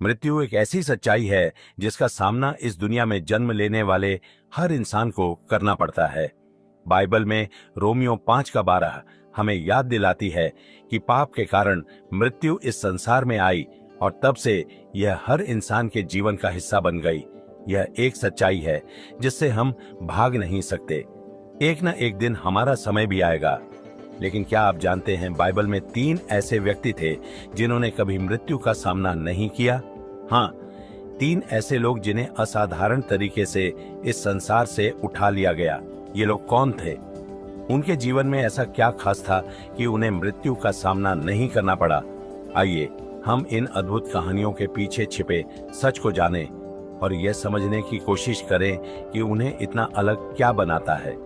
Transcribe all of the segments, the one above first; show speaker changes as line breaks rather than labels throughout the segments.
मृत्यु एक ऐसी सच्चाई है जिसका सामना इस दुनिया में जन्म लेने वाले हर इंसान को करना पड़ता है। बाइबल में रोमियो 5:12 हमें याद दिलाती है कि पाप के कारण मृत्यु इस संसार में आई और तब से यह हर इंसान के जीवन का हिस्सा बन गई। यह एक सच्चाई है जिससे हम भाग नहीं सकते। एक न एक दिन हमारा समय भी आएगा। लेकिन क्या आप जानते हैं, बाइबल में 3 ऐसे व्यक्ति थे जिन्होंने कभी मृत्यु का सामना नहीं किया। हाँ, 3 ऐसे लोग जिन्हें असाधारण तरीके से इस संसार से उठा लिया गया। ये लोग कौन थे? उनके जीवन में ऐसा क्या खास था कि उन्हें मृत्यु का सामना नहीं करना पड़ा? आइए हम इन अद्भुत कहानियों के पीछे छिपे सच को जानें और यह समझने की कोशिश करें कि उन्हें इतना अलग क्या बनाता है।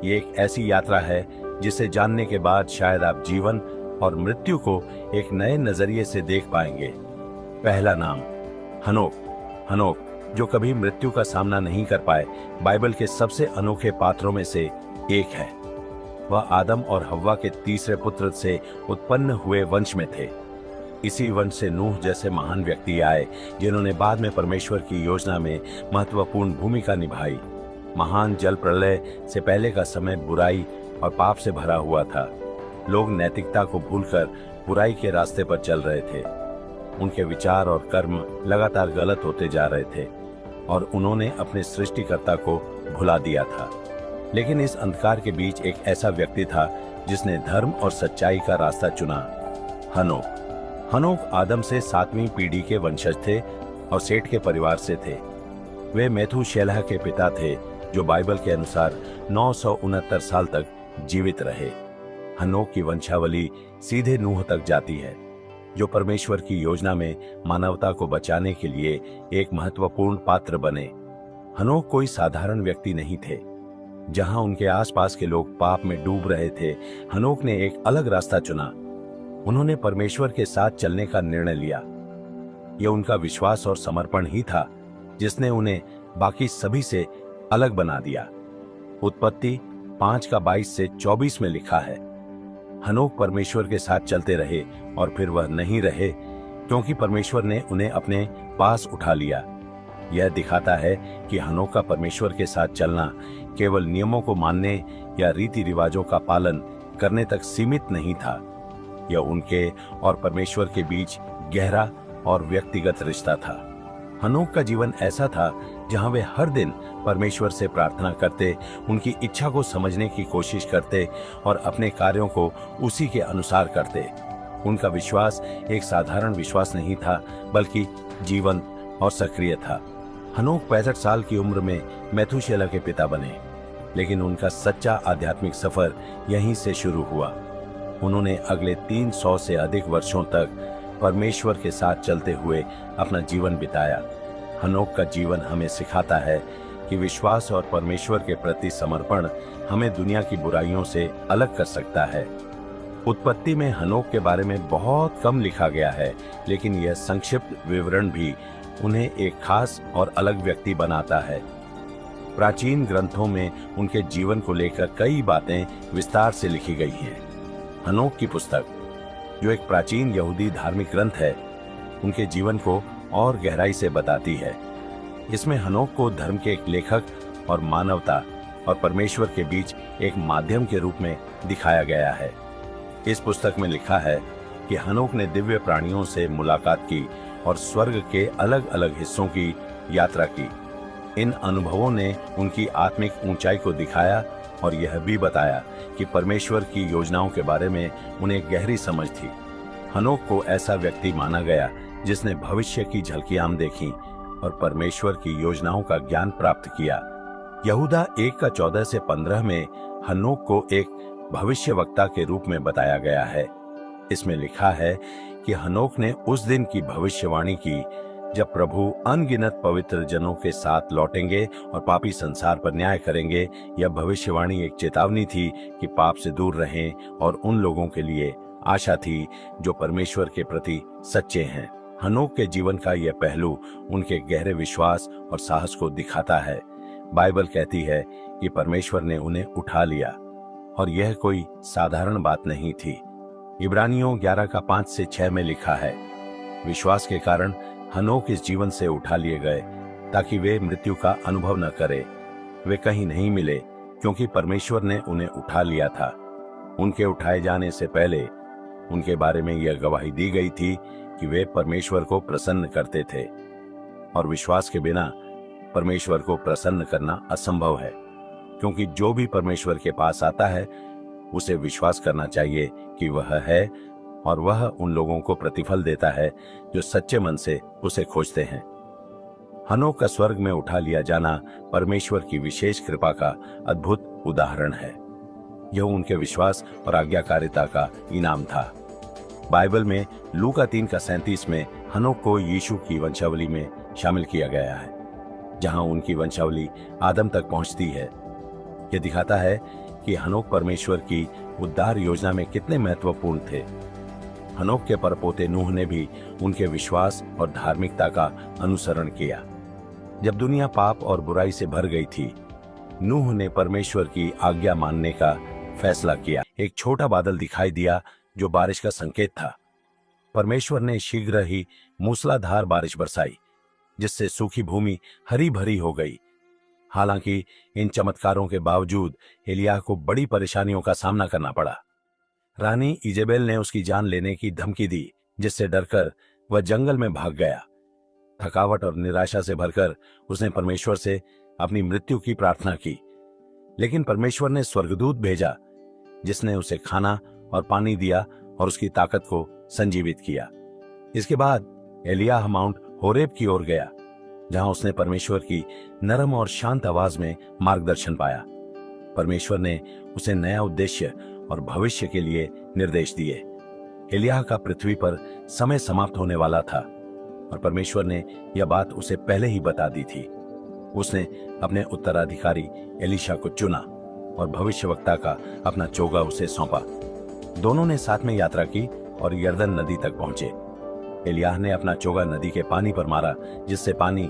ये एक ऐसी यात्रा है जिसे जानने के बाद शायद आप जीवन और मृत्यु को एक नए नजरिए से देख पाएंगे। पहला नाम हनोक। हनोक जो कभी मृत्यु का सामना नहीं कर पाए, बाइबल के सबसे अनोखे पात्रों में से एक है। वह आदम और हव्वा के तीसरे पुत्र से उत्पन्न हुए वंश में थे। इसी वंश से नूह जैसे महान व्यक्ति आए जिन्होंने बाद में परमेश्वर की योजना में महत्वपूर्ण भूमिका निभाई। महान जल प्रलय से पहले का समय बुराई और पाप से भरा हुआ था। लोग नैतिकता को भूलकर बुराई के रास्ते पर चल रहे थे। उनके विचार और कर्म लगातार गलत होते जा रहे थे और उन्होंने अपने सृष्टिकर्ता को भुला दिया था। लेकिन इस अंधकार के बीच एक ऐसा व्यक्ति था जिसने धर्म और सच्चाई का रास्ता चुना, हनोक। हनोक आदम से 7वीं पीढ़ी के वंशज थे और सेठ के परिवार से थे। वे मेथूशेलह के पिता थे जो बाइबल के अनुसार 969 साल तक जीवित रहे। हनोक की वंशावली सीधे नूह तक जाती है, जो परमेश्वर की योजना में मानवता को बचाने के लिए एक महत्वपूर्ण पात्र बने। हनोक कोई साधारण व्यक्ति नहीं थे। जहां उनके आसपास के लोग पाप में डूब रहे थे, हनोक ने एक अलग रास्ता चुना। उन्होंने परमेश्वर के साथ चलने का निर्णय लिया। यह उनका विश्वास और समर्पण ही था जिसने उन्हें बाकी सभी से अलग बना दिया। उत्पत्ति 5:22-24 में लिखा है, हनोक परमेश्वर के साथ चलते रहे और फिर वह नहीं रहे क्योंकि परमेश्वर ने उन्हें अपने पास उठा लिया। यह दिखाता है कि हनोक का परमेश्वर के साथ चलना केवल नियमों को मानने या रीति रिवाजों का पालन करने तक सीमित नहीं था। यह उनके और परमेश्वर के बीच गहरा और व्यक्तिगत रिश्ता था। हनोक का जीवन ऐसा था जहां वे हर दिन परमेश्वर से प्रार्थना करते, उनकी इच्छा को समझने की कोशिश करते और अपने कार्यों को उसी के अनुसार करते। उनका विश्वास एक साधारण विश्वास नहीं था, बल्कि जीवंत और सक्रिय था। हनोक 65 साल की उम्र में मेथूशेलह के पिता बने, लेकिन उनका सच्चा आध्यात्मिक सफर यहीं से शुरू हुआ। उन्होंने अगले 300 से अधिक वर्षों तक परमेश्वर के साथ चलते हुए अपना जीवन बिताया। हनोक का जीवन हमें सिखाता है कि विश्वास और परमेश्वर के प्रति समर्पण हमें दुनिया की बुराइयों से अलग कर सकता है। उत्पत्ति में हनोक के बारे में बहुत कम लिखा गया है, लेकिन यह संक्षिप्त विवरण भी उन्हें एक खास और अलग व्यक्ति बनाता है। प्राचीन ग्रंथों में उनके जीवन को लेकर कई बातें विस्तार से लिखी गई हैं। हनोक की पुस्तक, जो एक प्राचीन यहूदी धार्मिक ग्रंथ है, उनके जीवन को और गहराई से बताती है। इसमें हनोक को धर्म के एक लेखक और मानवता और परमेश्वर के बीच एक माध्यम के रूप में दिखाया गया है। इस पुस्तक में लिखा है कि हनोक ने दिव्य प्राणियों से मुलाकात की और स्वर्ग के अलग अलग हिस्सों की यात्रा की। इन अनुभवों ने उनकी आत्मिक ऊंचाई को दिखाया और यह भी बताया कि परमेश्वर की योजनाओं के बारे में उन्हें गहरी समझ थी। हनोक को ऐसा व्यक्ति माना गया जिसने भविष्य की झलकियां देखी और परमेश्वर की योजनाओं का ज्ञान प्राप्त किया। यहूदा 1:14-15 में हनोक को एक भविष्यवक्ता के रूप में बताया गया है। इसमें लिखा है कि हनोक ने उस दिन की भविष्यवाणी की जब प्रभु अनगिनत पवित्र जनों के साथ लौटेंगे और पापी संसार पर न्याय करेंगे। यह भविष्यवाणी एक चेतावनी थी कि पाप से दूर रहें और उन लोगों के लिए आशा थी जो परमेश्वर के प्रति सच्चे हैं। हनोक के जीवन का यह पहलू उनके गहरे विश्वास और साहस को दिखाता है। बाइबल कहती है कि परमेश्वर ने उन्हें उठा लिया और यह कोई साधारण बात नहीं थी। इब्रानियों 11:5-6 में लिखा है, विश्वास के कारण हनोक इस जीवन से उठा लिए गए ताकि वे मृत्यु का अनुभव न करे। वे कहीं नहीं मिले क्योंकि परमेश्वर ने उन्हें उठा लिया था। उनके उठाए जाने से पहले उनके बारे में यह गवाही दी गई थी कि वे परमेश्वर को प्रसन्न करते थे, और विश्वास के बिना परमेश्वर को प्रसन्न करना असंभव है, क्योंकि जो भी परमेश्वर के पास आता है उसे विश्वास करना चाहिए कि वह है, और वह उन लोगों को प्रतिफल देता है जो सच्चे मन से उसे खोजते हैं। हनोक का स्वर्ग में उठा लिया जाना परमेश्वर की विशेष कृपा का अद्भुत उदाहरण है। यह उनके विश्वास और आज्ञाकारिता का इनाम था। बाइबल में लूका 3:37 में हनोक को यीशु की वंशावली में शामिल किया गया है, जहां उनकी वंशावली आदम तक पहुंचती है। यह दिखाता है कि हनोक परमेश्वर की उद्धार योजना में कितने महत्वपूर्ण थे। हनोक के परपोते नूह ने भी उनके विश्वास और धार्मिकता का अनुसरण किया। जब दुनिया पाप और बुराई से भर गई थी, नूह ने परमेश्वर की आज्ञा मानने का फैसला किया। एक छोटा बादल दिखाई दिया जो बारिश का संकेत था। परमेश्वर ने शीघ्र ही मूसलाधार बारिश बरसाई, जिससे सूखी भूमि हरी भरी हो गई। हालांकि इन चमत्कारों के बावजूद एलिय्याह को बड़ी परेशानियों का सामना करना पड़ा। रानी इजेबेल ने उसकी जान लेने की धमकी दी, जिससे डरकर वह जंगल में भाग गया। थकावट और निराशा से भरकर उसने परमेश्वर से अपनी मृत्यु की प्रार्थना की, लेकिन परमेश्वर ने स्वर्गदूत भेजा, जिसने उसे खाना और पानी दिया और उसकी ताकत को संजीवित किया। इसके बाद एलिय्याह माउंट होरेब की ओर गया, जहां उसने परमेश्वर की नरम और शांत आवाज में मार्गदर्शन पाया। परमेश्वर ने उसे नया उद्देश्य और भविष्य के लिए निर्देश दिए। एलिय्याह का पृथ्वी पर समय समाप्त होने वाला था, और परमेश्वर ने यह बात उसे पहले ही बता दी थी। उसने अपने उत्तराधिकारी एलीशा को चुना और भविष्यवक्ता का अपना चोगा उसे सौंपा। दोनों ने साथ में यात्रा की और यरदन नदी तक पहुंचे। एलिय्याह ने अपना चोगा नदी के पानी पर मारा, जिससे पानी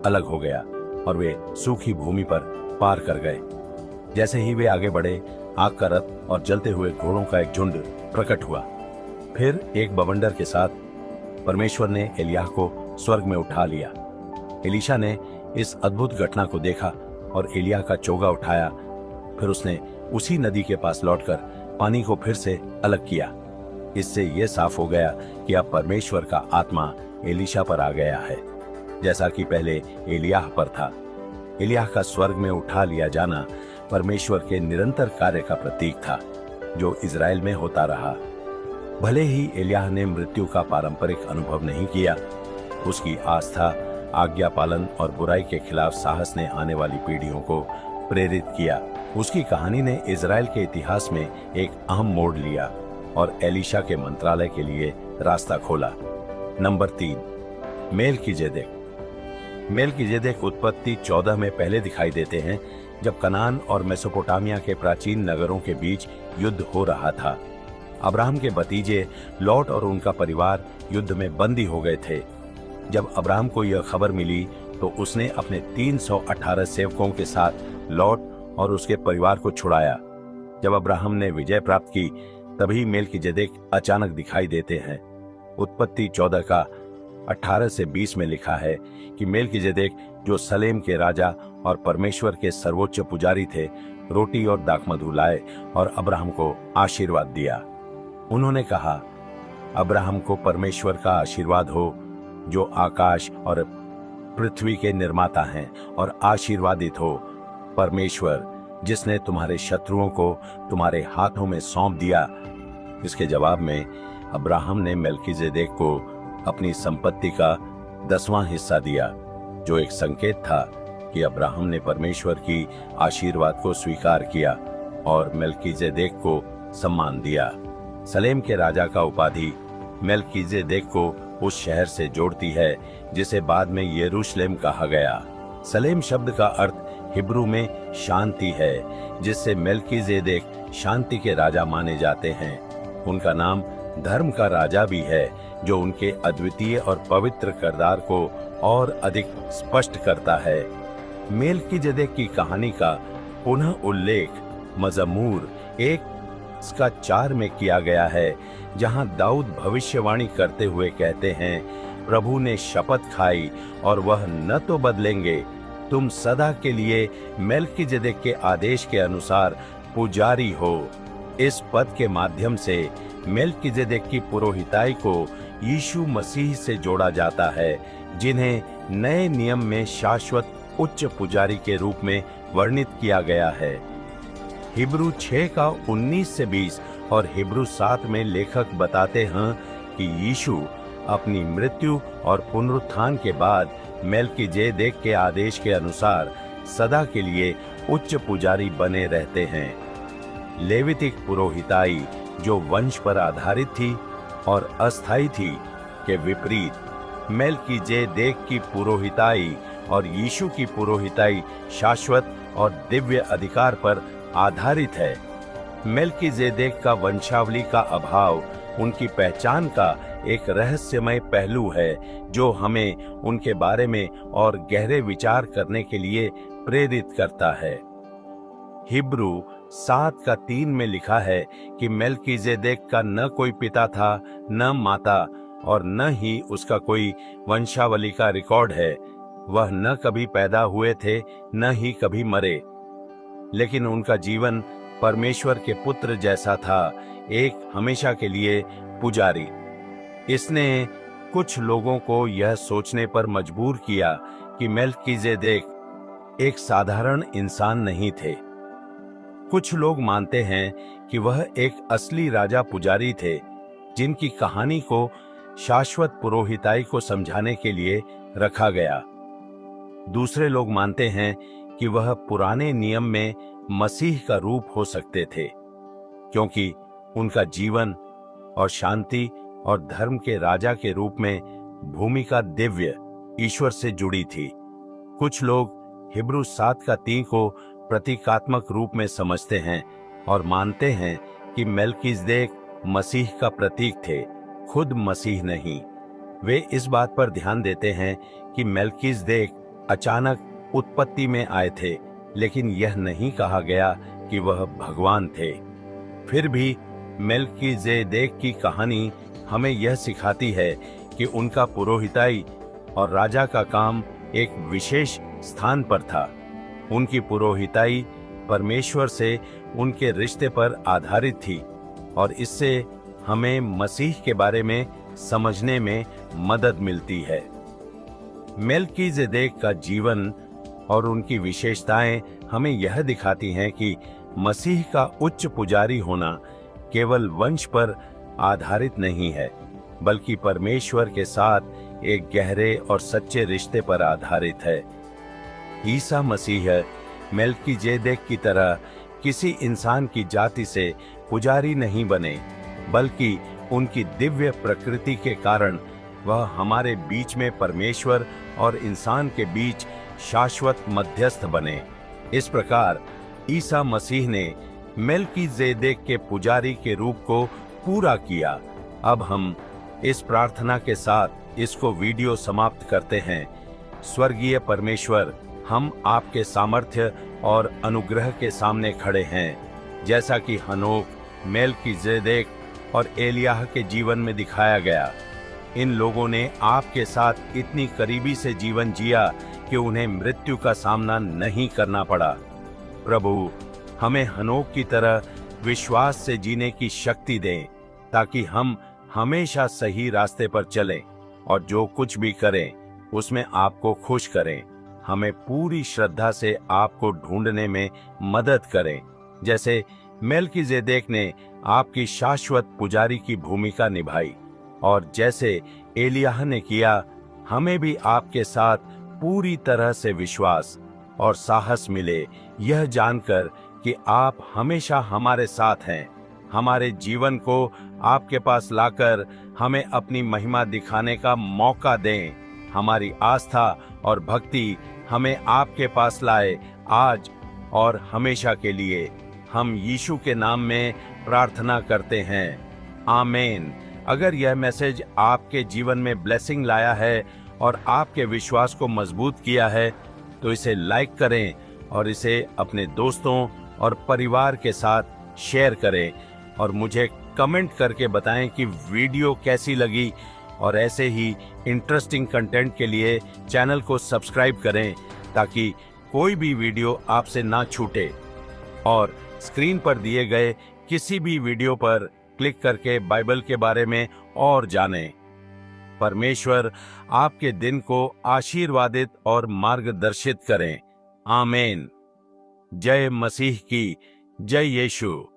अलग हो गया और वे सूखी भूमि पर पार कर गए। जैसे ही वे आगे बढ़े, आग का रथ और जलते हुए घोड़ों का एक झुंड प्रकट हुआ। फिर एक बवंडर के साथ परमेश्वर ने एलिय्याह को स्वर्ग में उठा लिया। एलीशा ने इस अद्भुत घटना को देखा और एलिय्याह का चोगा उठाया। फिर उसने उसी नदी के पास लौटकर पानी को फिर से अलग किया। इससे यह साफ हो गया कि अब परमेश्वर का आत्मा एलीशा पर आ गया है, जैसा कि पहले एलिय्याह पर था। एलिय्याह का स्वर्ग में उठा लिया जाना परमेश्वर के निरंतर कार्य का प्रतीक था, जो इजराइल में होता रहा। भले ही एलिय्याह ने मृत्यु का पारंपरिक अनुभव नहीं किया, उसकी आस्था, आज्ञा पालन और बुराई के खिलाफ साहस ने आने वाली पीढ़ियों को प्रेरित किया। उसकी कहानी ने इजराइल के इतिहास में एक अहम मोड़ लिया और एलीशा के मंत्रालय के लिए रास्ता खोला। नंबर 3, मेलकीजेदेक। मेलकीजेदेक उत्पत्ति 14 में पहले दिखाई देते हैं, जब कनान और मेसोपोटामिया के प्राचीन नगरों के बीच युद्ध हो रहा था। अब्राहम के भतीजे लॉट और उनका परिवार युद्ध में बंदी हो गए थे। जब अब्राहम को यह खबर मिली तो उसने अपने 318 सेवकों के साथ लॉट और उसके परिवार को छुड़ाया। जब अब्राहम ने विजय प्राप्त की, तभी मेलकीजेदेक अचानक दिखाई देते हैं। उत्पत्ति 14 का 18 से 20 में लिखा है कि मेलकीजेदेक, जो सलेम के राजा और परमेश्वर के सर्वोच्च पुजारी थे, रोटी और दाखमधु लाए और अब्राहम को आशीर्वाद दिया। उन्होंने कहा, अब्राहम को परमेश्वर का आशीर्वाद हो, जो आकाश और पृथ्वी के निर्माता हैं, और आशीर्वादित हो परमेश्वर, जिसने तुम्हारे शत्रुओं को तुम्हारे हाथों में सौंप दिया। इसके जवाब में अब्राहम ने मेलकीजेदेक को अपनी संपत्ति का 10वां हिस्सा दिया, जो एक संकेत था कि अब्राहम ने परमेश्वर की आशीर्वाद को स्वीकार किया और मेलकीजेदेक को सम्मान दिया। सलेम के राजा का उपाधि मेलकीजेदेक को उस शहर से जोड़ती है जिसे बाद में यरूशलेम कहा गया। सलेम शब्द का अर्थ हिब्रू में शांति है, जिससे मेलकीजेदेक शांति के राजा माने जाते हैं। उनका नाम धर्म का राजा भी है, जो उनके अद्वितीय और पवित्र किरदार को और अधिक स्पष्ट करता है। मेलकीजेदेक की कहानी का पुनः उल्लेख मज़मूर 1:4 में किया गया है, जहां दाऊद भविष्यवाणी करते हुए कहते हैं, प्रभु ने शपथ खाई और वह न तो बदलेंगे, तुम सदा के लिए मेल्कीजेदेक के आदेश के अनुसार पुजारी हो। इस पद के माध्यम से मेल्कीजेदेक की पुरोहिताई को यीशु मसीह से जोड़ा जाता है, जिन्हें नए नियम में शाश्वत उच्च पुजारी के रूप में वर्णित किया गया है। हिब्रू 6 का 19 से 20 और हिब्रू 7 में लेखक बताते हैं कि यीशु अपनी मृत्यु और पुनरुत्थान के बाद मेल्कीजेदेक के आदेश के अनुसार सदा के लिए उच्च पुजारी बने रहते हैं। लेवितिक पुरोहिताई जो वंश पर आधारित थी और अस्थायी थी के विपरीत मेल्कीजेदेक की पुरोहिताई और यीशु की पुरोहिताई शाश्वत और दिव्य अधिकार पर आधारित है। मेल्कीजेदेक का वंशावली का अभाव उनकी पहचान का एक रहस्यमय पहलू है, जो हमें उनके बारे में और गहरे विचार करने के लिए प्रेरित करता है। हिब्रू 7 का 3 में लिखा है कि मेल्कीजेदेक का न कोई पिता था, न माता, और न ही उसका कोई वंशावली का रिकॉर्ड है। वह न कभी पैदा हुए थे, न ही कभी मरे, लेकिन उनका जीवन परमेश्वर के पुत्र जैसा था, एक हमेशा के लिए पुजारी। इसने कुछ लोगों को यह सोचने पर मजबूर किया कि मेल्कीजेदेक एक साधारण इंसान नहीं थे। कुछ लोग मानते हैं कि वह एक असली राजा पुजारी थे, जिनकी कहानी को शाश्वत पुरोहिताई को समझाने के लिए रखा गया। दूसरे लोग मानते हैं कि वह पुराने नियम में मसीह का रूप हो सकते थे, क्योंकि उनका जीवन और शांति और धर्म के राजा के रूप में भूमिका दिव्य ईश्वर से जुड़ी थी। कुछ लोग हिब्रू 7 का 3 को प्रतीकात्मक रूप में समझते हैं और मानते हैं कि मेल्कीजेदेक मसीह का प्रतीक थे, खुद मसीह नहीं। वे इस बात पर ध्यान देते हैं कि मेल्कीजेदेक अचानक उत्पत्ति में आए थे, लेकिन यह नहीं कहा गया कि वह भगवान थे। फिर भी मेल्कीजेदेक की कहानी हमें यह सिखाती है कि उनका पुरोहिताई और राजा का काम एक विशेष स्थान पर था। उनकी पुरोहिताई परमेश्वर से उनके रिश्ते पर आधारित थी और इससे हमें मसीह के बारे में समझने में मदद मिलती है। मेल्कीजेदेक का जीवन और उनकी विशेषताएं हमें यह दिखाती हैं कि मसीह का उच्च पुजारी होना केवल वंश पर आधारित नहीं है, बल्कि परमेश्वर के साथ एक गहरे और सच्चे रिश्ते पर आधारित है। ईसा मसीह मेल्कीजेदेक की तरह किसी इंसान की जाति से पुजारी नहीं बने, बल्कि उनकी दिव्य प्रकृति के कारण वह हमारे बीच में परमेश्वर और इंसान के बीच शाश्वत मध्यस्थ बने। इस प्रकार ईसा मसीह ने मेल्कीजेदेक के पुजारी के रूप को पूरा किया। अब हम इस प्रार्थना के साथ इसको वीडियो समाप्त करते हैं। स्वर्गीय परमेश्वर, हम आपके सामर्थ्य और अनुग्रह के सामने खड़े हैं। जैसा कि हनोक, मेल्कीजेदेक और एलियाह के जीवन में दिखाया गया, इन लोगों ने आपके साथ इतनी करीबी से जीवन जिया कि उन्हें मृत्यु का सामना नहीं करना पड़ा। प्रभु, हमें हनोक की तरह विश्वास से जीने की शक्ति दें, ताकि हम हमेशा सही रास्ते पर चलें और जो कुछ भी करें उसमें आपको खुश करें। हमें पूरी श्रद्धा से आपको ढूंढने में मदद करें, जैसे मेल्कीजेदेक ने आपकी शाश्वत पुजारी की भूमिका निभाई और जैसे एलियाह ने किया। हमें भी आपके साथ पूरी तरह से विश्वास और साहस मिले, यह जानकर कि आप हमेशा हमारे साथ हैं। हमारे जीवन को आपके पास लाकर हमें अपनी महिमा दिखाने का मौका दें। हमारी आस्था और भक्ति हमें आपके पास लाए, आज और हमेशा के लिए। हम यीशु के नाम में प्रार्थना करते हैं, आमीन। अगर यह मैसेज आपके जीवन में ब्लेसिंग लाया है और आपके विश्वास को मजबूत किया है, तो इसे लाइक करें और इसे अपने दोस्तों और परिवार के साथ शेयर करें और मुझे कमेंट करके बताएं कि वीडियो कैसी लगी और ऐसे ही इंटरेस्टिंग कंटेंट के लिए चैनल को सब्सक्राइब करें ताकि कोई भी वीडियो आपसे ना छूटे। और स्क्रीन पर दिए गए किसी भी वीडियो पर क्लिक करके बाइबल के बारे में और जानें। परमेश्वर आपके दिन को आशीर्वादित और मार्गदर्शित करें। आमीन। जय मसीह की। जय यीशु।